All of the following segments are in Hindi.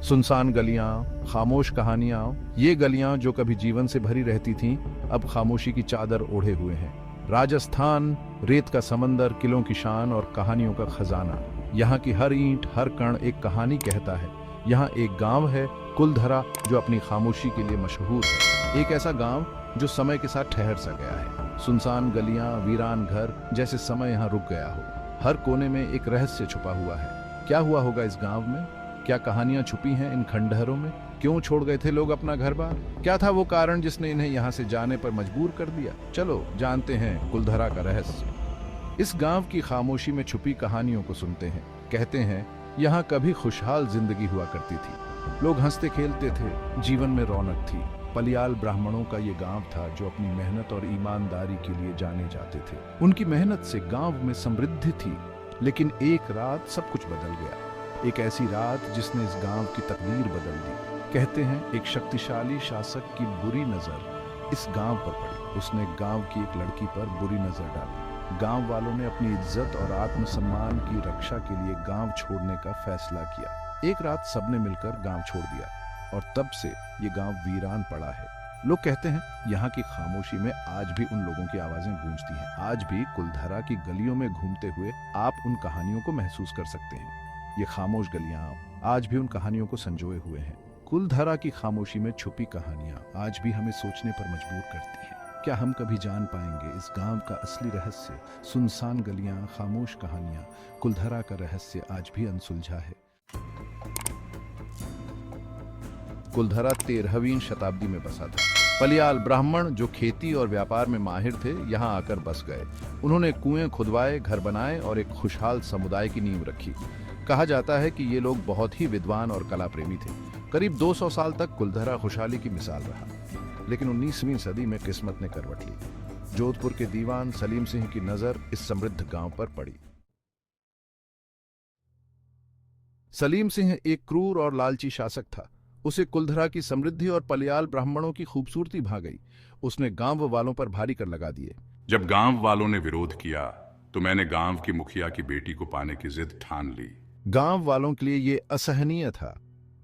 सुनसान गलियां, खामोश कहानियां, ये गलियां जो कभी जीवन से भरी रहती थीं, अब खामोशी की चादर ओढ़े हुए हैं। राजस्थान, रेत का समंदर, किलों की शान और कहानियों का खजाना। यहाँ की हर ईंट, हर कण एक कहानी कहता है। यहाँ एक गांव है, कुलधरा, जो अपनी खामोशी के लिए मशहूर है। एक ऐसा गांव जो समय के साथ ठहर सा गया है। सुनसान गलियां, वीरान घर, जैसे समय यहाँ रुक गया हो। हर कोने में एक रहस्य छुपा हुआ है। क्या हुआ होगा इस गांव में? क्या कहानियां छुपी हैं इन खंडहरों में? क्यों छोड़ गए थे लोग अपना घर बार? क्या था वो कारण जिसने इन्हें यहाँ से जाने पर मजबूर कर दिया? चलो जानते हैं कुलधरा का रहस्य। इस गांव की खामोशी में छुपी कहानियों को सुनते हैं। कहते हैं यहाँ कभी खुशहाल जिंदगी हुआ करती थी। लोग हंसते खेलते थे, जीवन में रौनक थी। पलियाल ब्राह्मणों का ये गांव था जो अपनी मेहनत और ईमानदारी के लिए जाने जाते थे। उनकी मेहनत से गांव में समृद्धि थी। लेकिन एक रात सब कुछ बदल गया। एक ऐसी रात जिसने इस गांव की तकदीर बदल दी। कहते हैं एक शक्तिशाली शासक की बुरी नजर इस गांव पर पड़ी। उसने गांव की एक लड़की पर बुरी नजर डाली। गांव वालों ने अपनी इज्जत और आत्मसम्मान की रक्षा के लिए गांव छोड़ने का फैसला किया। एक रात सबने मिलकर गांव छोड़ दिया और तब से ये गांव वीरान पड़ा है। लोग कहते हैं यहाँ की खामोशी में आज भी उन लोगों की आवाजें गूंजती हैं। आज भी कुलधरा की गलियों में घूमते हुए आप उन कहानियों को महसूस कर सकते हैं। ये खामोश गलियां आज भी उन कहानियों को संजोए हुए हैं। कुलधरा की खामोशी में छुपी कहानियां आज भी हमें सोचने पर मजबूर करती हैं। क्या हम कभी जान पाएंगे इस गांव का असली रहस्य? सुनसान गलियां, खामोश कहानियां, कुलधरा का रहस्य आज भी अनसुलझा है। कुलधरा 13वीं शताब्दी में बसा था। पलियाल ब्राह्मण जो खेती और व्यापार में माहिर थे, यहाँ आकर बस गए। उन्होंने कुएं खुदवाए, घर बनाए और एक खुशहाल समुदाय की नींव रखी। कहा जाता है कि ये लोग बहुत ही विद्वान और कला प्रेमी थे। करीब 200 साल तक कुलधरा खुशहाली की मिसाल रहा। लेकिन 19वीं सदी में किस्मत ने करवट ली। जोधपुर के दीवान सलीम सिंह की नजर इस समृद्ध गांव पर पड़ी। सलीम सिंह एक क्रूर और लालची शासक था। उसे कुलधरा की समृद्धि और पलियाल ब्राह्मणों की खूबसूरती भा गई। उसने गांव वालों पर भारी कर लगा दिए। जब गांव वालों ने विरोध किया तो मैंने गांव की मुखिया की बेटी को पाने की जिद ठान ली। गांव वालों के लिए यह असहनीय था।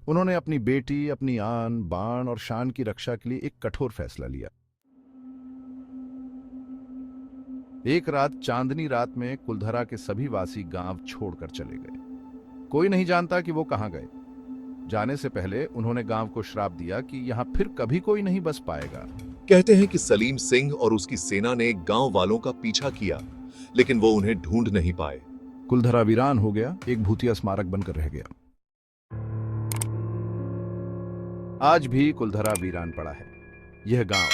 उन्होंने अपनी बेटी, अपनी आन बान और शान की रक्षा के लिए एक कठोर फैसला लिया। एक रात, चांदनी रात में कुलधरा के सभी वासी गांव छोड़कर चले गए। कोई नहीं जानता कि वो कहां गए। जाने से पहले उन्होंने गांव को श्राप दिया कि यहां फिर कभी कोई नहीं बस पाएगा। कहते हैं कि सलीम सिंह और उसकी सेना ने गांव वालों का पीछा किया, लेकिन वो उन्हें ढूंढ नहीं पाए। कुलधरा वीरान हो गया, एक भूतिया स्मारक बनकर रह गया। आज भी कुलधरा वीरान पड़ा है। यह गांव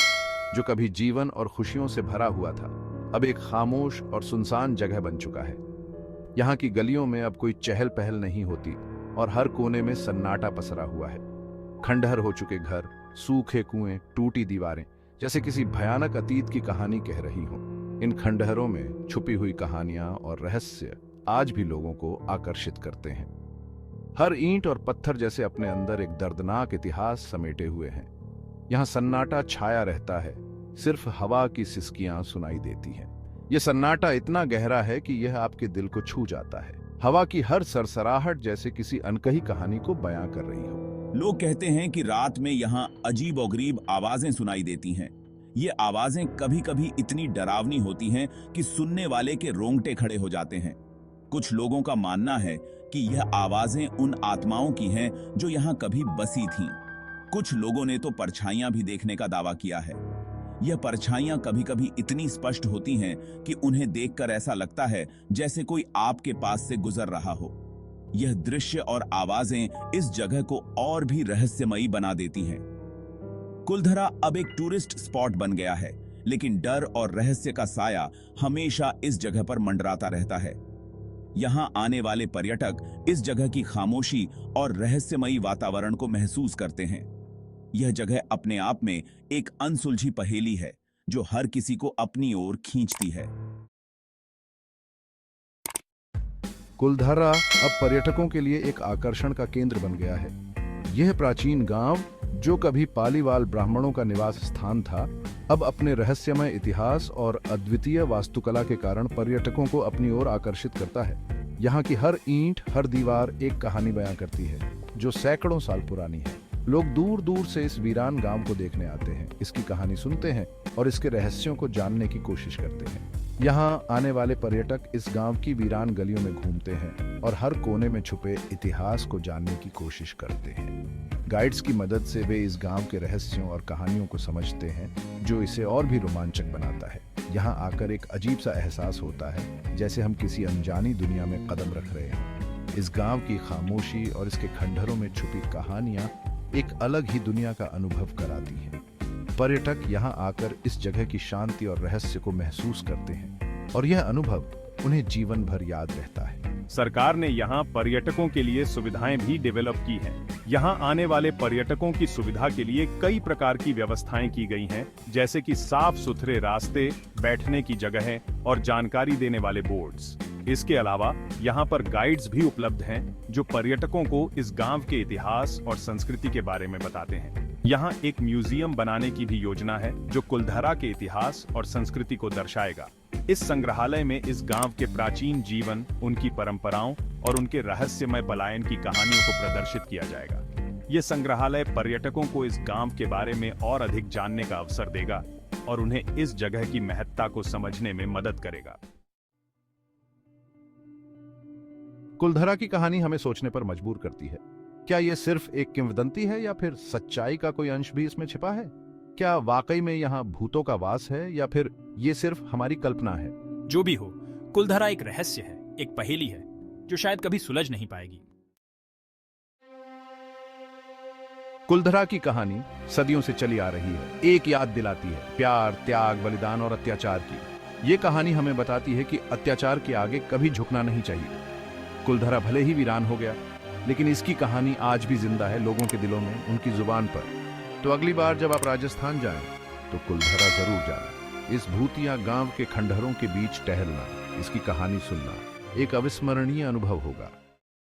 जो कभी जीवन और खुशियों से भरा हुआ था, अब एक खामोश और सुनसान जगह बन चुका है। यहाँ की गलियों में अब कोई चहल पहल नहीं होती और हर कोने में सन्नाटा पसरा हुआ है। खंडहर हो चुके घर, सूखे कुएं, टूटी दीवारें, जैसे किसी भयानक अतीत की कहानी कह रही हो। इन खंडहरों में छुपी हुई कहानियां और रहस्य आज भी लोगों को आकर्षित करते हैं। हर ईंट और पत्थर जैसे अपने अंदर एक दर्दनाक इतिहास समेटे हुए हैं। यहाँ सन्नाटा छाया रहता है, सिर्फ हवा की सिसकियां सुनाई देती हैं। यह सन्नाटा इतना गहरा है कि यह आपके दिल को छू जाता है। हवा की हर सरसराहट जैसे किसी अनकही कहानी को बयां कर रही हो। लोग कहते हैं कि रात में यहाँ अजीब और गरीब आवाजें सुनाई देती हैं। ये आवाजें कभी कभी इतनी डरावनी होती हैं कि सुनने वाले के रोंगटे खड़े हो जाते हैं। कुछ लोगों का मानना है कि यह आवाजें उन आत्माओं की हैं जो यहाँ कभी बसी थीं। कुछ लोगों ने तो परछाइयां भी देखने का दावा किया है। यह परछाइयां कभी कभी इतनी स्पष्ट होती हैं कि उन्हें देखकर ऐसा लगता है जैसे कोई आपके पास से गुजर रहा हो। यह दृश्य और आवाजें इस जगह को और भी रहस्यमयी बना देती हैं। कुलधरा अब एक टूरिस्ट स्पॉट बन गया है, लेकिन डर और रहस्य का साया हमेशा इस जगह पर मंडराता रहता है। यहाँ आने वाले पर्यटक इस जगह की खामोशी और रहस्यमयी वातावरण को महसूस करते हैं। यह जगह अपने आप में एक अनसुलझी पहेली है जो हर किसी को अपनी ओर खींचती है। कुलधरा अब पर्यटकों के लिए एक आकर्षण का केंद्र बन गया है। यह प्राचीन गांव जो कभी पालीवाल ब्राह्मणों का निवास स्थान था, अब अपने रहस्यमय इतिहास और अद्वितीय वास्तुकला के कारण पर्यटकों को अपनी ओर आकर्षित करता है। यहाँ की हर ईंट, हर दीवार एक कहानी बयां करती है। जो सैकड़ों साल पुरानी है। लोग दूर दूर से इस वीरान गांव को देखने आते हैं, इसकी कहानी सुनते हैं और इसके रहस्यों को जानने की कोशिश करते हैं। यहाँ आने वाले पर्यटक इस गांव की वीरान गलियों में घूमते हैं और हर कोने में छुपे इतिहास को जानने की कोशिश करते हैं। गाइड्स की मदद से वे इस गांव के रहस्यों और कहानियों को समझते हैं, जो इसे और भी रोमांचक बनाता है। यहाँ आकर एक अजीब सा एहसास होता है, जैसे हम किसी अनजानी दुनिया में कदम रख रहे हैं। इस गांव की खामोशी और इसके खंडहरों में छुपी कहानियां एक अलग ही दुनिया का अनुभव कराती हैं। पर्यटक यहाँ आकर इस जगह की शांति और रहस्य को महसूस करते हैं और यह अनुभव उन्हें जीवन भर याद रहता है। सरकार ने यहाँ पर्यटकों के लिए सुविधाएं भी डेवलप की हैं। यहाँ आने वाले पर्यटकों की सुविधा के लिए कई प्रकार की व्यवस्थाएं की गई हैं, जैसे कि साफ सुथरे रास्ते, बैठने की जगहें और जानकारी देने वाले बोर्ड्स। इसके अलावा यहाँ पर गाइड्स भी उपलब्ध हैं, जो पर्यटकों को इस गांव के इतिहास और संस्कृति के बारे में बताते हैं। यहाँ एक म्यूजियम बनाने की भी योजना है, जो कुलधरा के इतिहास और संस्कृति को दर्शाएगा। इस संग्रहालय में इस गांव के प्राचीन जीवन, उनकी परंपराओं और उनके रहस्यमय पलायन की कहानियों को प्रदर्शित किया जाएगा। ये संग्रहालय पर्यटकों को इस गांव के बारे में और अधिक जानने का अवसर देगा और उन्हें इस जगह की महत्ता को समझने में मदद करेगा। कुलधरा की कहानी हमें सोचने पर मजबूर करती है। क्या यह सिर्फ एक किंवदंती है या फिर सच्चाई का कोई अंश भी इसमें छिपा है? क्या वाकई में यहाँ भूतों का वास है या फिर ये सिर्फ हमारी कल्पना है? जो भी हो, कुलधरा एक रहस्य है, एक पहेली है, जो शायद कभी सुलझ नहीं पाएगी। कुलधरा की कहानी सदियों से चली आ रही है, एक याद दिलाती है प्यार, त्याग, बलिदान और अत्याचार की। ये कहानी हमें बताती है कि अत्याचार के आगे कभी झुकना नहीं चाहिए। कुलधरा भले ही वीरान हो गया, लेकिन इसकी कहानी आज भी जिंदा है लोगों के दिलों में, उनकी जुबान पर। तो अगली बार जब आप राजस्थान जाएं, तो कुलधरा जरूर जाना। इस भूतिया गांव के खंडहरों के बीच टहलना, इसकी कहानी सुनना एक अविस्मरणीय अनुभव होगा।